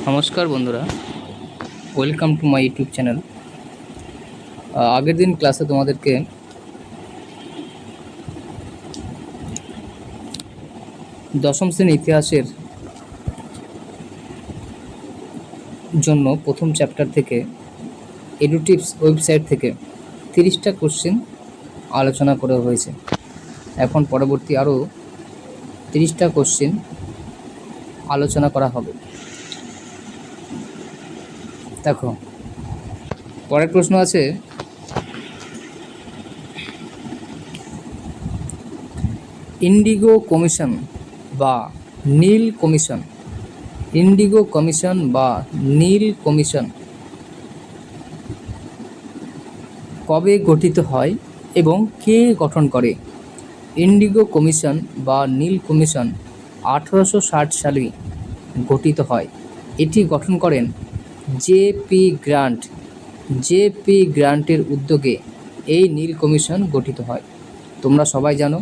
নমস্কার বন্ধুরা, welcome to my YouTube channel. আগের দিন ক্লাসে তোমাদেরকে দশম শ্রেণী ইতিহাসের জন্য প্রথম চ্যাপ্টার থেকে এডুটিপস ওয়েবসাইট থেকে 30টা কোশ্চেন আলোচনা করা হয়েছে। এখন পরবর্তী আরও 30টা কোশ্চেন আলোচনা করা হবে। দেখো, পরের প্রশ্ন আছে, ইন্ডিগো কমিশন বা নীল কমিশন, ইন্ডিগো কমিশন বা নীল কমিশন কবে গঠিত হয় এবং কে গঠন করে? ইন্ডিগো কমিশন বা নীল কমিশন 1860 সালে গঠিত হয়। এটি গঠন করেন জে.পি. গ্র্যান্ট। জে.পি. গ্র্যান্টের উদ্যোগে এই নীল কমিশন গঠিত হয়। তোমরা সবাই জানো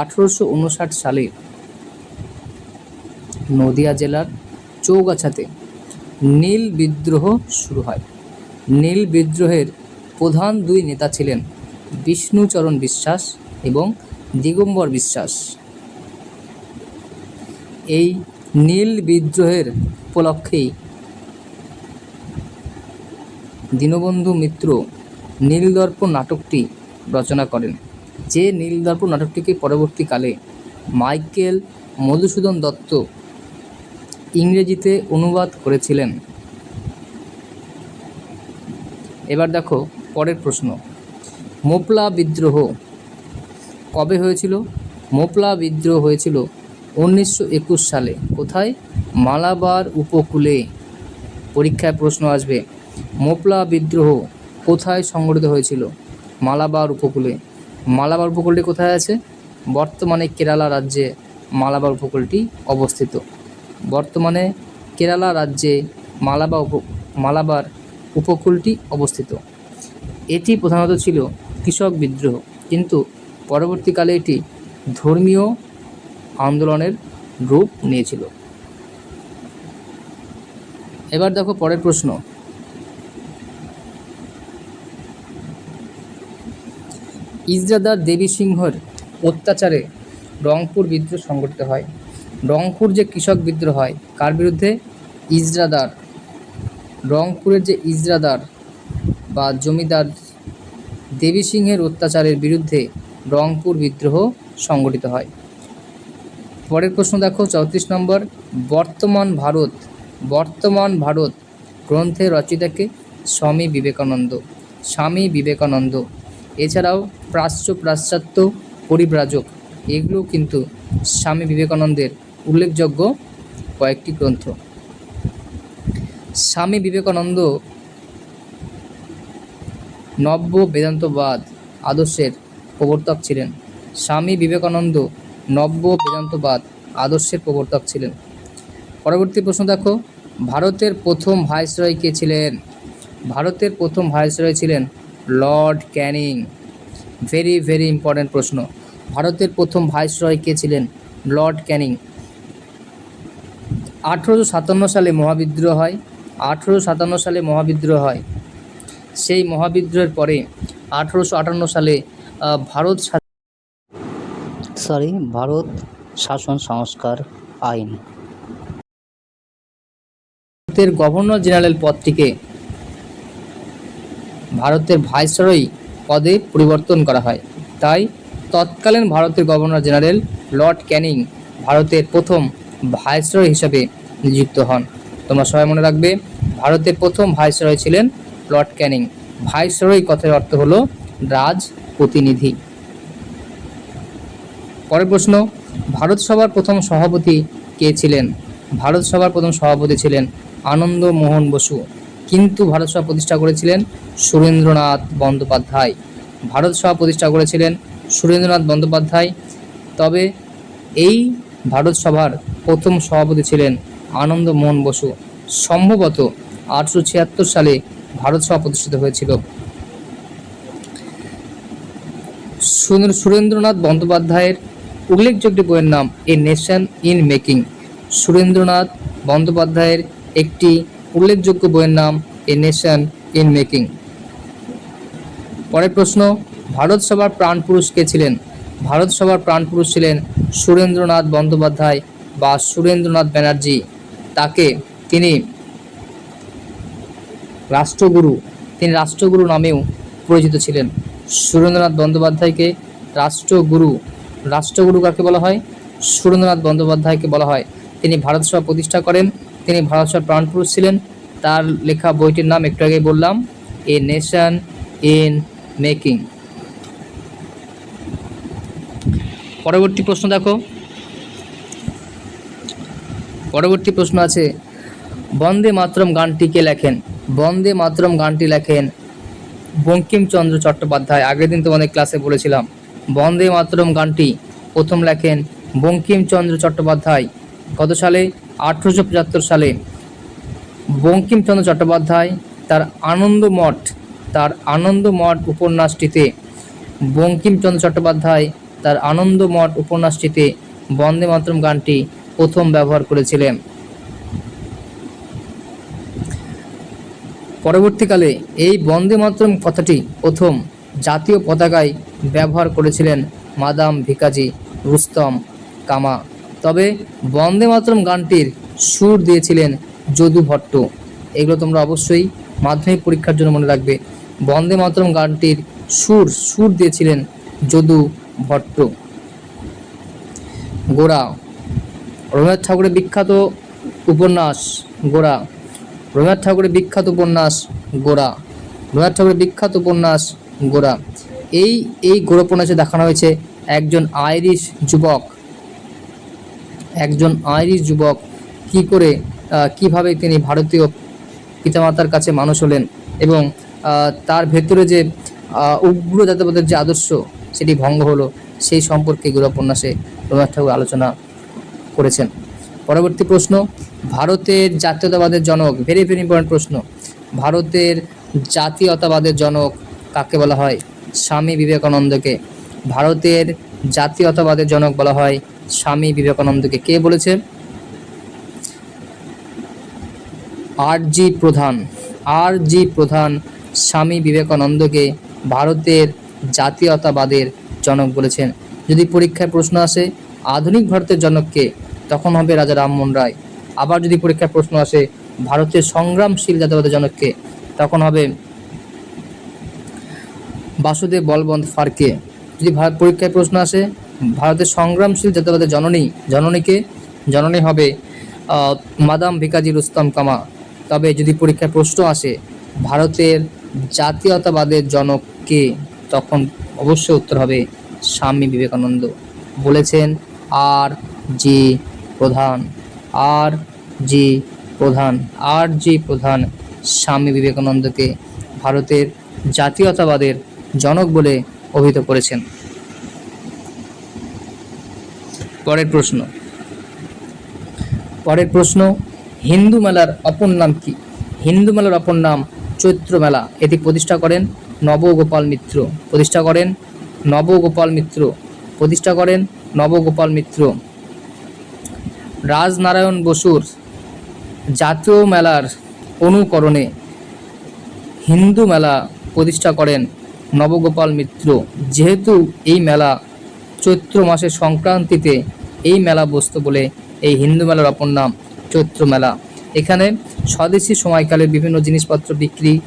1859 সালে নদিয়া জেলার চৌগাছাতে নীল বিদ্রোহ শুরু হয়। নীল বিদ্রোহের প্রধান দুই নেতা ছিলেন বিষ্ণুচরণ বিশ্বাস এবং দিগম্বর বিশ্বাস। এই নীল বিদ্রোহের উপলক্ষেই দীনবন্ধু মিত্র নীলদর্পণ নাটকটি রচনা করেন। যে নীলদর্পণ নাটকটিকে পরবর্তীকালে মাইকেল মধুসূদন দত্ত ইংরেজিতে অনুবাদ করেছিলেন। এবার দেখো পরের প্রশ্ন, মোপলা বিদ্রোহ কবে হয়েছিল? মোপলা বিদ্রোহ হয়েছিল 1921 সালে। কোথায়? মালাবার উপকূলে। পরীক্ষায় প্রশ্ন আসবে, মোপলা বিদ্রোহ কোথায় সংঘটিত হয়েছিল? মালাবার উপকূলে। মালাবার উপকূলটি কোথায় আছে? বর্তমানে কেরালা রাজ্যে মালাবার উপকূলটি অবস্থিত। বর্তমানে কেরালা রাজ্যে মালাবার উপকূলটি অবস্থিত। এটি প্রধানত ছিল কৃষক বিদ্রোহ, কিন্তু পরবর্তীকালে এটি ধর্মীয় আন্দোলনের রূপ নিয়েছিল। এবার দেখো পরের প্রশ্ন, ইজরাদার দেবী সিংহের অত্যাচারে রংপুর বিদ্রোহ সংঘটিত হয়। রংপুর যে কৃষক বিদ্রোহ হয় কার বিরুদ্ধে? ইজরাদার। রংপুরের যে ইজরাদার বা জমিদার দেবী সিংহের অত্যাচারের বিরুদ্ধে রংপুর বিদ্রোহ সংঘটিত হয়। পরের প্রশ্ন দেখো 34 নম্বর, বর্তমান ভারত গ্রন্থের রচয়িতাকে? স্বামী বিবেকানন্দ। স্বামী বিবেকানন্দ। এছাড়াও পাশ্চাত্য পরিব্রাজক, এগুলো কিন্তু স্বামী বিবেকানন্দের উল্লেখযোগ্য কয়েকটি গ্রন্থ। স্বামী বিবেকানন্দ নব্য বেদান্তবাদ আদর্শের প্রবর্তক ছিলেন। স্বামী বিবেকানন্দ নব্য বেদান্তবাদ আদর্শের প্রবর্তক ছিলেন। পরবর্তী প্রশ্ন দেখো, ভারতের প্রথম ভাইসরয় কে ছিলেন? ভারতের প্রথম ভাইসরয় ছিলেন Lord Canning. Very very important প্রশ্ন। ভারতের প্রথম ভাইসরয় কে ছিলেন? লর্ড ক্যানিং। 1857 সালে মহাবিদ্রোহ হয়। 1857 সালে মহাবিদ্রোহ হয়। সেই মহাবিদ্রোহের পরে 1858 সালে ভারত শাসন সংস্কার আইন। ভারতের গভর্নর জেনারেল পদটিকে ভারতের ভাইসরয় পদে পরিবর্তন করা হয়। তাই তৎকালীন ভারতের গভর্নর জেনারেল লর্ড ক্যানিং ভারতের প্রথম ভাইসরয় হিসাবে নিযুক্ত হন। তোমরা সবাই মনে রাখবে, ভারতের প্রথম ভাইসরয় ছিলেন লর্ড ক্যানিং। ভাইসরয় কথার অর্থ হলো রাজ প্রতিনিধি। পরের প্রশ্ন, ভারত সভার প্রথম সভাপতি কে ছিলেন? ভারত সভার প্রথম সভাপতি ছিলেন আনন্দ মোহন বসু, কিন্তু ভারত সভা প্রতিষ্ঠা করেছিলেন সুরেন্দ্রনাথ বন্দ্যোপাধ্যায়। ভারত সভা প্রতিষ্ঠা করেছিলেন সুরেন্দ্রনাথ বন্দ্যোপাধ্যায়। তবে এই ভারত সভার প্রথম সভাপতি ছিলেন আনন্দ মোহন বসু। সম্ভবত 1876 সালে ভারত সভা প্রতিষ্ঠিত হয়েছিল। সুরেন্দ্রনাথ বন্দ্যোপাধ্যায়ের উল্লেখযোগ্য বইয়ের নাম a nation in making. Surendranath বন্দ্যোপাধ্যায়ের একটি উল্লেখযোগ্য বইয়ের নাম এ নেশন ইন মেকিং। পরের প্রশ্ন, ভারত সভার প্রাণপুরুষ কে ছিলেন? ভারত সভার প্রাণপুরুষ ছিলেন সুরেন্দ্রনাথ বন্দ্যোপাধ্যায় বা সুরেন্দ্রনাথ ব্যানার্জি। তিনি রাষ্ট্রগুরু নামেও পরিচিত ছিলেন। সুরেন্দ্রনাথ বন্দ্যোপাধ্যায়কে রাষ্ট্রগুরু কাকে বলা হয়? সুরেন্দ্রনাথ বন্দ্যোপাধ্যায়কে বলা হয়। তিনি ভারত সভা প্রতিষ্ঠা করেন, তিনি ভারত সভার প্রাণপুরুষ ছিলেন। তার লেখা বইটির নাম একটু আগে বললাম, এ নেশন ইন মেকিং। পরবর্তী প্রশ্ন দেখো, পরবর্তী প্রশ্ন আছে, বন্দে মাতরম গানটি কে লেখেন? বন্দে মাতরম গানটি লেখেন বঙ্কিমচন্দ্র চট্টোপাধ্যায়। আগের দিন তোমাদের ক্লাসে বলেছিলাম, বন্দে মাতরম গানটি প্রথম লেখেন বঙ্কিমচন্দ্র চট্টোপাধ্যায়। কত সালে? 1875 সালে। বঙ্কিমচন্দ্র চট্টোপাধ্যায় তার আনন্দমঠ উপন্যাসটিতে বন্দে মাতরম গানটি প্রথম ব্যবহার করেছিলেন। পরবর্তীকালে এই বন্দে মাতরম কথাটি প্রথম জাতীয় পতাকায় ব্যবহার করেছিলেন মাদাম ভিকাজি রুস্তম কামা। তবে বন্দে মাতরম গানটির সুর দিয়েছিলেন যদু ভট্ট। এগুলো তোমরা অবশ্যই মাধ্যমিক পরীক্ষার জন্য মনে রাখবে। বন্দে মাতরম গানটির সুর দিয়েছিলেন যদু ভট্ট। গোরা, রবীন্দ্রনাথ ঠাকুরের বিখ্যাত উপন্যাস গোরা। রবীন্দ্রনাথ ঠাকুরের বিখ্যাত উপন্যাস গোরা। এই গোরা উপন্যাসে দেখানো হয়েছে একজন আইরিশ যুবক কিভাবে তিনি ভারতীয় পিতামাতার কাছে মানুষ হলেন এবং তার ভেতরে যে উগ্র জাতীয়তাবাদের যে আদর্শ সেটি ভঙ্গ হলো, সেই সম্পর্কে গোরা উপন্যাসে রবীন্দ্রনাথ ঠাকুর আলোচনা করেছেন। পরবর্তী প্রশ্ন, ভারতের জাতীয়তাবাদের জনক, ভেরি ভেরি ইম্পর্টেন্ট প্রশ্ন, ভারতের জাতীয়তাবাদের জনক কাকে বলা হয়? স্বামী বিবেকানন্দকে। ভারতের জাতীয়তাবাদের জনক বলা হয় স্বামী বিবেকানন্দকে। কে বলেছে? আর.জি. প্রধান স্বামী বিবেকানন্দকে ভারতের জাতীয়তাবাদের জনক বলেছেন। যদি পরীক্ষায় প্রশ্ন আসে আধুনিক ভারতের জনককে, তখন হবে রাজা রামমোহন রায়। আবার যদি পরীক্ষায় প্রশ্ন আসে ভারতের সংগ্রামশীল জাতীয়তাবাদের জনককে, তখন হবে বাসুদেব বলবন্ত ফাড়কে। যদি পরীক্ষায় প্রশ্ন আসে ভারতের সংগ্রামশীল জাতীয়তাবাদের জননী হবে মাদাম ভিকাজি রুস্তম কামা। তবে যদি পরীক্ষায় প্রশ্ন আসে ভারতের জাতীয়তাবাদের জনক কে, তখন অবশ্যই উত্তর হবে স্বামী বিবেকানন্দ। বলেছেন আর.জি. প্রধান স্বামী বিবেকানন্দকে ভারতের জাতীয়তাবাদের জনক বলে অভিহিত করেছেন। পরের প্রশ্ন, হিন্দু মেলার অপর নাম কি? হিন্দু মেলার অপর নাম চৈত্র মেলা। এটি প্রতিষ্ঠা করেন নবগোপাল মিত্র। রাজনারায়ণ বসুর জাতীয় মেলার অনুকরণে হিন্দু মেলা প্রতিষ্ঠা করেন নবগোপাল মিত্র। যেহেতু এই মেলা চৈত্র মাসের সংক্রান্তিতে এই মেলা বসত বলে এই হিন্দু মেলার অপর নাম চৈত্র মেলা। এখানে স্বদেশী সময়কালে বিভিন্ন জিনিসপত্র বিক্রি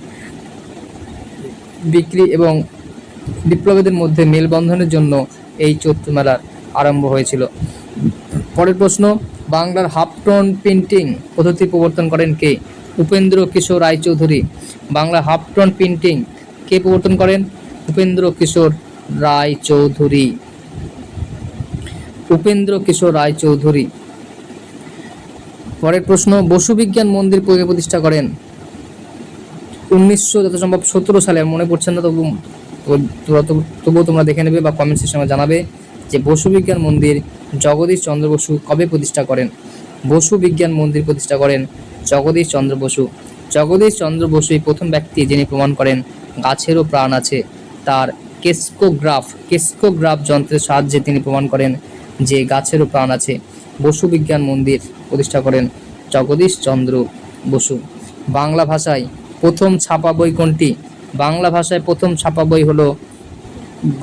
এবং বিপ্লবীদের মধ্যে মেলবন্ধনের জন্য এই চৈত্র মেলার আরম্ভ হয়েছিল। পরের প্রশ্ন, বাংলার হাফ-টোন প্রিন্টিং পদ্ধতি প্রবর্তন করেন কে? উপেন্দ্র কিশোর রায়চৌধুরী। বাংলা হাফ-টোন প্রিন্টিং কে প্রবর্তন করেন? উপেন্দ্র কিশোর রায়চৌধুরী। পরের প্রশ্ন, বসু বিজ্ঞান মন্দির প্রতিষ্ঠা করেন? 1917 সালে। মনে পড়ছে না, তবুও তোমরা দেখে নেবে বা কমেন্ট সেকশনে জানাবে যে বসু বিজ্ঞান মন্দির জগদীশ চন্দ্র বসু কবে প্রতিষ্ঠা করেন? বসু বিজ্ঞান মন্দির প্রতিষ্ঠা করেন জগদীশ চন্দ্র বসু। জগদীশ চন্দ্র বসুই প্রথম ব্যক্তি যিনি প্রমাণ করেন গাছেরও প্রাণ আছে। তার কেসকোগ্রাফ যন্ত্রের সাহায্যে তিনি প্রমাণ করেন যে গাছেরও প্রাণ আছে। বসু বিজ্ঞান মন্দির প্রতিষ্ঠা করেন জগদীশ চন্দ্র বসু। বাংলা ভাষায় প্রথম ছাপা বই কোনটি? বাংলা ভাষায় প্রথম ছাপা বই হলো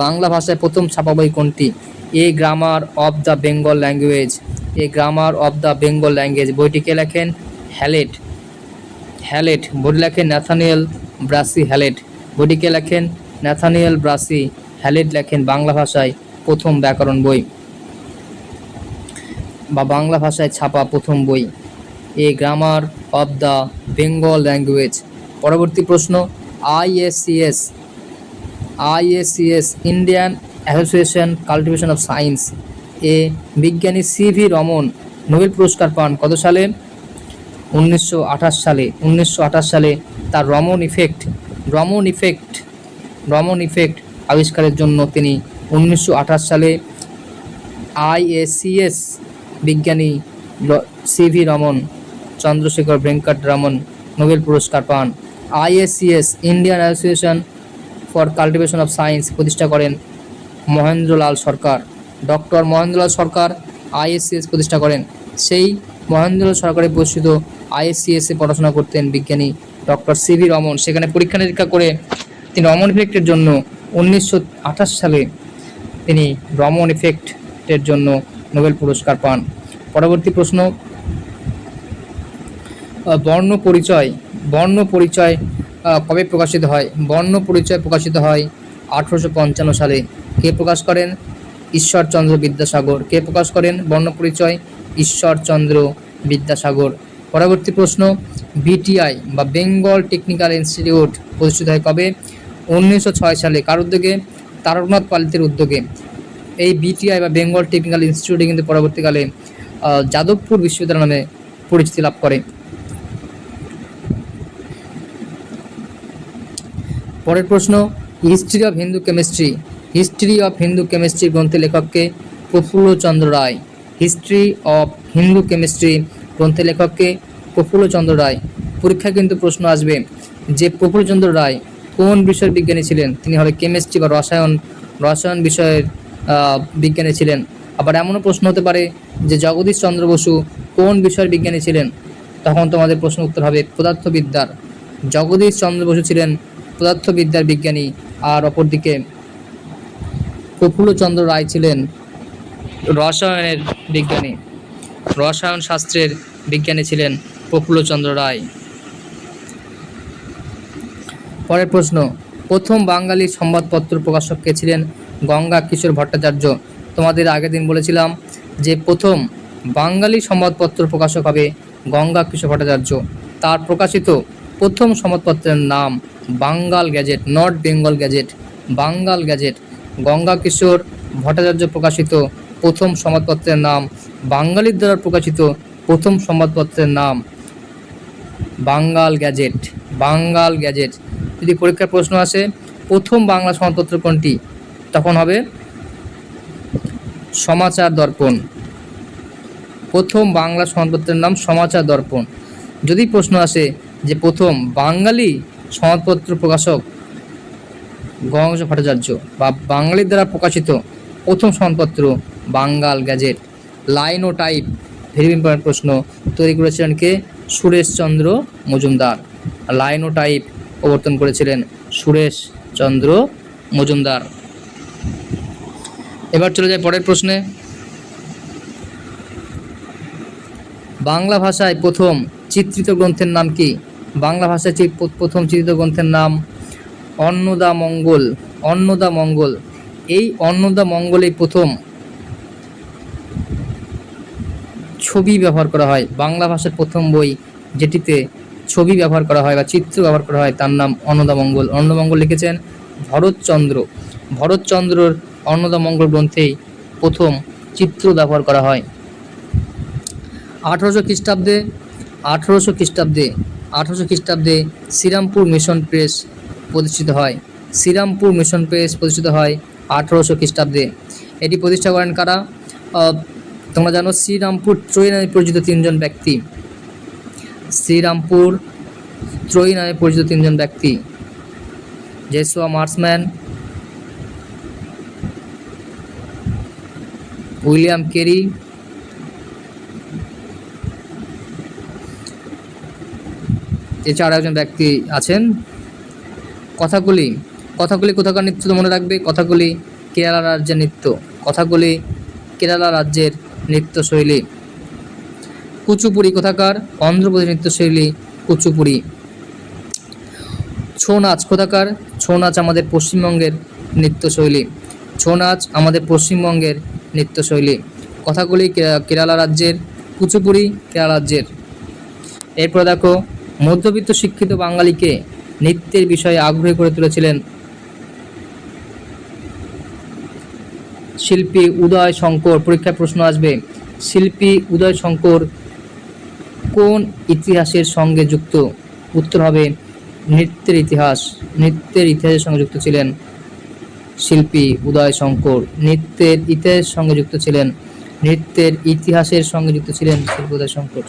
বাংলা ভাষায় প্রথম ছাপা বই কোনটি? A grammar of the Bengal language. A grammar of the Bengal language বইটি কে লেখেন? হ্যালেট। হ্যালেট বইটি লেখেন ন্যাথানিয়েল ব্রাসি হ্যালেট। বইটি কে লেখেন? ন্যাথানিয়েল ব্রাসি হ্যালেট লেখেন বাংলা ভাষায় প্রথম ব্যাকরণ বই বা বাংলা ভাষায় ছাপা প্রথম বই a grammar of the Bengal language. পরবর্তী প্রশ্ন, ISCS Indian association cultivation of science এ বিজ্ঞানী সিভি রমন নোবেল পুরস্কার পান কত সালে? 1928 সালে তার রমন ইফেক্ট আবিষ্কারের জন্য তিনি 1928 সালে আইএসসিএস বিজ্ঞানী সিভি রমন চন্দ্রশেখর ভেঙ্কট রমন নোবেল পুরস্কার পান। ISCS Indian association for cultivation of science প্রতিষ্ঠা করেন মহেন্দ্রলাল সরকার। ডক্টর মহেন্দ্রলাল সরকার আইএসসিএস প্রতিষ্ঠা করেন। সেই মহেন্দ্রলাল সরকারের প্রতিষ্ঠিত আইএসসিএসে পড়াশোনা করতেন বিজ্ঞানী ডক্টর সিভি রমন। সেখানে পরীক্ষা নিরীক্ষা করে তিনি রমন ইফেক্টের জন্য 1928 সালে তিনি রমন ইফেক্টের জন্য নোবেল পুরস্কার পান। পরবর্তী প্রশ্ন, বর্ণ পরিচয় কবে প্রকাশিত হয়? বর্ণ পরিচয় প্রকাশিত হয় 1855 সালে। কে প্রকাশ করেন? ঈশ্বরচন্দ্র বিদ্যাসাগর। কে প্রকাশ করেন বর্ণ পরিচয়? ঈশ্বরচন্দ্র বিদ্যাসাগর। পরবর্তী প্রশ্ন, বিটিআই বা বেঙ্গল টেকনিক্যাল ইনস্টিটিউট প্রতিষ্ঠিত হয় কবে? 1906 সালে। কার উদ্যোগে? তারকনাথ পালিতের উদ্যোগে। এই বিটিআই বা বেঙ্গল টেকনিক্যাল ইনস্টিটিউটে কিন্তু পরবর্তীকালে যাদবপুর বিশ্ববিদ্যালয় নামে পরিচিতি লাভ করে। পরের প্রশ্ন, হিস্ট্রি অফ হিন্দু কেমিস্ট্রি গ্রন্থের লেখককে? প্রফুল্লচন্দ্র রায়। হিস্ট্রি অফ হিন্দু কেমিস্ট্রি গ্রন্থের লেখককে? প্রফুল্লচন্দ্র রায়। পরীক্ষায় কিন্তু প্রশ্ন আসবে যে প্রফুল্লচন্দ্র রায় কোন বিষয়ের বিজ্ঞানী ছিলেন? তিনি হবে কেমিস্ট্রি বা রসায়ন বিষয়ের বিজ্ঞানী ছিলেন। আবার এমনও প্রশ্ন হতে পারে যে জগদীশ চন্দ্র বসু কোন বিষয়ের বিজ্ঞানী ছিলেন? তখন তোমাদের প্রশ্ন উত্তর হবে পদার্থবিদ্যার। জগদীশ চন্দ্র বসু ছিলেন পদার্থবিদ্যার বিজ্ঞানী, আর অপরদিকে প্রফুল্লচন্দ্র রায় ছিলেন রসায়নের বিজ্ঞানী। রসায়ন শাস্ত্রের বিজ্ঞানী ছিলেন প্রফুল্লচন্দ্র রায়। পরের প্রশ্ন, প্রথম বাঙালি সংবাদপত্র প্রকাশক কে ছিলেন? গঙ্গা কিশোর ভট্টাচার্য। তোমাদের আগের দিন বলেছিলাম যে প্রথম বাঙালি সংবাদপত্র প্রকাশক হবে গঙ্গা কিশোর ভট্টাচার্য। তার প্রকাশিত প্রথম সংবাদপত্রের নাম Bangal gazette, not Bengal gazette, Bangal gazette. Ganga Kishore Bhattacharya প্রকাশিত প্রথম সংবাদপত্রের নাম, বাঙালির দ্বারা প্রকাশিত প্রথম সংবাদপত্রের নাম বাঙ্গাল গ্যাজেট। বাঙ্গাল গ্যাজেট। যদি পরীক্ষার প্রশ্ন আসে প্রথম বাংলা সংবাদপত্র কোনটি, তখন হবে সমাচার দর্পণ। প্রথম বাংলা সংবাদপত্রের নাম সমাচার দর্পণ। যদি প্রশ্ন আসে যে প্রথম বাঙালি সংবাদপত্র প্রকাশক গঙ্গা ভট্টাচার্য বা বাঙালির দ্বারা প্রকাশিত প্রথম সংবাদপত্র বাঙ্গাল গ্যাজেট। লাইন ও টাইপ ভেরি ইম্পর্টেন্ট প্রশ্ন, তৈরি করেছিলেন কে? সুরেশচন্দ্র মজুমদার। লাইন ও টাইপ প্রবর্তন করেছিলেন সুরেশচন্দ্র মজুমদার। এবার চলে যায় পরের প্রশ্নে, বাংলা ভাষায় প্রথম চিত্রিত গ্রন্থের নাম কি? বাংলা ভাষায় প্রথম চিত্রিত গ্রন্থের নাম অন্নদামঙ্গল। এই অন্নদামঙ্গলে প্রথম ছবি ব্যবহার করা হয়। বাংলা ভাষার প্রথম বই যেটিতে ছবি ব্যবহার করা হয় বা চিত্র ব্যবহার করা হয় তার নাম অন্নদামঙ্গল। অন্নদামঙ্গল লিখেছেন ভরতচন্দ্রর অন্নদামঙ্গল গ্রন্থেই প্রথম চিত্র ব্যবহার করা হয়। 1800 খ্রিস্টাব্দে শ্রীরামপুর মিশন প্রেস প্রতিষ্ঠিত হয়। শ্রীরামপুর মিশন প্রেস প্রতিষ্ঠিত হয় 1800 খ্রিস্টাব্দে। এটি প্রতিষ্ঠা করেন কারা? তোমরা জানো শ্রীরামপুর ত্রয়ী নামে পরিচিত তিনজন ব্যক্তি। শ্রীরামপুর ত্রয়ী নামে পরিচিত তিনজন ব্যক্তি, জেসুয়া মার্সম্যান, উইলিয়াম কেরি এছাড়া একজন ব্যক্তি আছেন। কথাকলি, কথাকলি কোথাকার নৃত্য তো মনে রাখবে, কথাকলি কেরালা রাজ্যের নৃত্য, কথাকলি কেরালা রাজ্যের নৃত্যশৈলী। কুচুপুড়ি কোথাকার? অন্ধ্রপ্রদেশ নৃত্যশৈলী কুচুপুড়ি। ছৌ নাচ কোথাকার? ছৌ নাচ আমাদের পশ্চিমবঙ্গের নৃত্যশৈলী, ছৌ নাচ আমাদের পশ্চিমবঙ্গের নৃত্যশৈলী। কথাগুলি কেরালা রাজ্যের, কুচুপুড়ি কেরালা রাজ্যের। এরপর দেখো, মধ্যবিত্ত শিক্ষিত বাঙালিকে নৃত্যের বিষয়ে আগ্রহী করে তুলেছিলেন শিল্পী উদয় শঙ্কর। পরীক্ষায় প্রশ্ন আসবে, শিল্পী উদয় শঙ্কর কোন ইতিহাসের সঙ্গে যুক্ত? উত্তর হবে নৃত্যের ইতিহাস। নৃত্যের ইতিহাসের সঙ্গে যুক্ত ছিলেন শিল্পী উদয় শঙ্কর। নৃত্যের ইতিহাসের সঙ্গে যুক্ত ছিলেন, নৃত্যের ইতিহাসের সঙ্গে যুক্ত ছিলেন শিল্পী উদয় শঙ্কর।